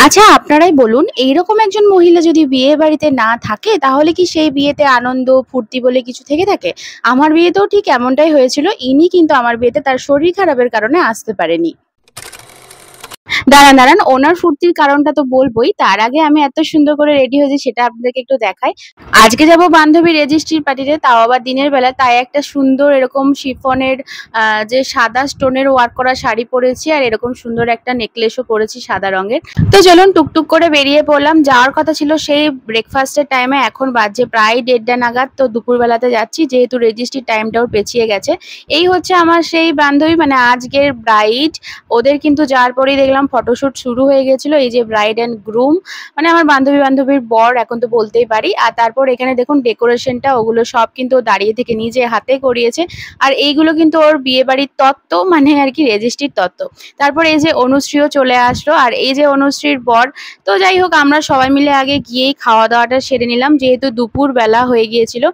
আচ্ছা আপনারাই বলুন এইরকম একজন মহিলা যদি বিয়ে বাড়িতে না থাকে তাহলে কি সেই বিয়েতে আনন্দ ফুর্তি বলে কিছু থেকে থাকে? আমার বিয়েতেও ঠিক এমনটাই হয়েছিল। ইনি কিন্তু আমার বিয়েতে তার শরীর খারাপের কারণে আসতে পারেনি। দাঁড়ান, ওনার ফুর্তির কারণটা তো বলবোই। তার আগে আমি এত সুন্দর করে রেডি হয়েছি সেটা আপনাদেরকে একটু দেখাই। আজকে যাব বান্ধবীর রেজিস্ট্রির পার্টিতে, তাও আবার দিনের বেলা। তাই একটা সুন্দর এরকম শিফনের যে সাদা স্টোনের ওয়ার্ক করা শাড়ি পরেছি, আর এরকম সুন্দর একটা নেকলেসও পরেছি সাদা রঙের। তো চলুন টুকটুক করে বেরিয়ে পড়লাম। যাওয়ার কথা ছিল সেই ব্রেকফাস্টের টাইমে, এখন বাজে প্রায় 1:30 নাগাদ। তো দুপুরবেলাতে যাচ্ছি যেহেতু রেজিস্ট্রির টাইমটাও পেছিয়ে গেছে। এই হচ্ছে আমার সেই বান্ধবী, মানে আজকের ব্রাইড। ওদের কিন্তু যাওয়ার পরেই দেখলাম ফটোশুট শুরু হয়ে গেছিল। এই যে ব্রাইড অ্যান্ড গ্রুম, মানে আমার বান্ধবীর বর এখন তো বলতেই পারি। আর তারপর এখানে দেখুন ডেকোরেশনটা, ওগুলো সব কিন্তু ও দাঁড়িয়ে থেকে নিজে হাতে করিয়েছে। আর এইগুলো কিন্তু ওর বিয়ে বাড়ির তত্ত্ব, মানে আর কি রেজিস্ট্রির তত্ত্ব। তারপর এই যে অনুশ্রীও চলে আসলো, আর এই যে অনুশ্রীর বর। তো যাই হোক আমরা সবাই মিলে আগে গিয়েই খাওয়া দাওয়াটা সেরে নিলাম, যেহেতু দুপুর বেলা হয়ে গিয়েছিল।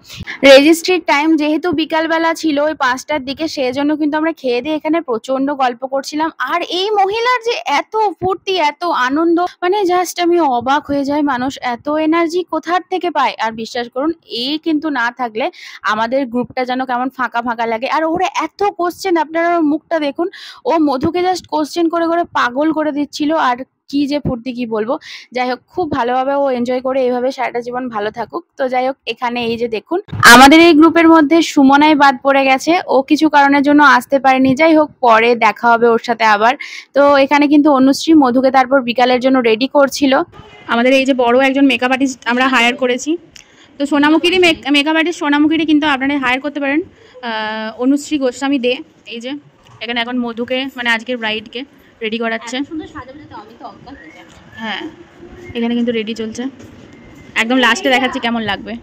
রেজিস্ট্রির টাইম যেহেতু বিকালবেলা ছিল ওই 5টার দিকে, সেজন্য কিন্তু আমরা খেয়ে দিয়ে এখানে প্রচন্ড গল্প করছিলাম। আর এই মহিলার যে এত ফুর্তি এত আনন্দ, মানে জাস্ট আমি অবাক হয়ে যাই, মানুষ এত এনার্জি কোথার থেকে পায়। আর বিশ্বাস করুন এই কিন্তু না থাকলে আমাদের গ্রুপটা যেন কেমন ফাঁকা ফাঁকা লাগে। আর ওরা এত কোশ্চেন, আপনারা ওর মুখটা দেখুন, ও মধুকে জাস্ট কোশ্চেন করে করে পাগল করে দিচ্ছিল। আর কি যে ফুর্তি কি বলবো। যাই হোক খুব ভালোভাবে ও এনজয় করে এইভাবে সারাটা জীবন ভালো থাকুক। তো যাই হোক এখানে এই যে দেখুন আমাদের এই গ্রুপের মধ্যে সুমনাই বাদ পড়ে গেছে, ও কিছু কারণের জন্য আসতে পারেনি। যাই হোক পরে দেখা হবে ওর সাথে আবার। তো এখানে কিন্তু অনুশ্রী মধুকে তারপর বিকালের জন্য রেডি করছিল। আমাদের এই যে বড় একজন মেকআপ আর্টিস্ট আমরা হায়ার করেছি। তো সোনামুখীরই মেকআপ আর্টিস্ট সোনামুখীরই কিন্তু আপনারা হায়ার করতে পারেন, অনুশ্রী গোস্বামী দে। এই যে এখানে এখন মধুকে, মানে আজকের ব্রাইডকে রেডি করাচ্ছে। হ্যাঁ এখানে কিন্তু রেডি চলছে, একদম লাস্টে দেখাচ্ছি কেমন লাগবে।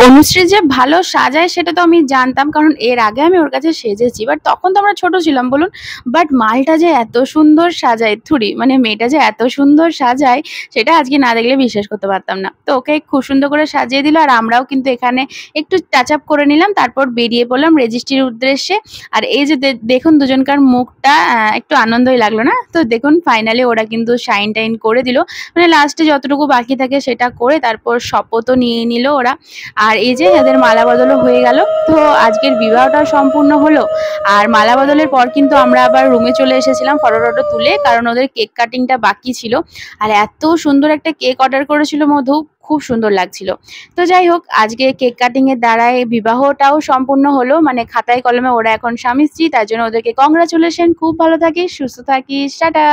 অনুশ্রী যে ভালো সাজায় সেটা তো আমি জানতাম, কারণ এর আগে আমি ওর কাছে সেজেছি, বাট তখন তো আমরা ছোট ছিলাম বলুন। বাট মালটা যে এত সুন্দর সাজায়, থুড়ি মানে মেয়েটা যে এত সুন্দর সাজায় সেটা আজকে না দেখলে বিশ্বাস করতে পারতাম না। তো ওকে খুব সুন্দর করে সাজিয়ে দিল, আর আমরাও কিন্তু এখানে একটু টাচ আপ করে নিলাম, তারপর বেরিয়ে পড়লাম রেজিস্ট্রির উদ্দেশ্যে। আর এই যে দেখুন দুজনকার মুখটা একটু আনন্দই লাগলো না? তো দেখুন ফাইনালি ওরা কিন্তু শাইন টাইন করে দিল, মানে লাস্টে যতটুকু বাকি থাকে সেটা করে তারপর শপথও নিয়ে নিল ওরা। আর এই যে এদের মালা বদলও হয়ে গেল। তো আজকের বিবাহটা সম্পূর্ণ হলো। আর মালা বদলের পর কিন্তু আমরা আবার রুমে চলে এসেছিলাম ফটো টটো তুলে, কারণ ওদের কেক কাটিংটা বাকি ছিল। আর এত সুন্দর একটা কেক অর্ডার করেছিল মধু, খুব সুন্দর লাগছিল। তো যাই হোক আজকে কেক কাটিং এর দ্বারাই বিবাহটাও সম্পূর্ণ হলো, মানে খাতায় কলমে ওরা এখন স্বামী স্ত্রী। তার জন্য ওদেরকে কংগ্রাচুলেশন। খুব ভালো থাকিস, সুস্থ থাকিস, টাটা।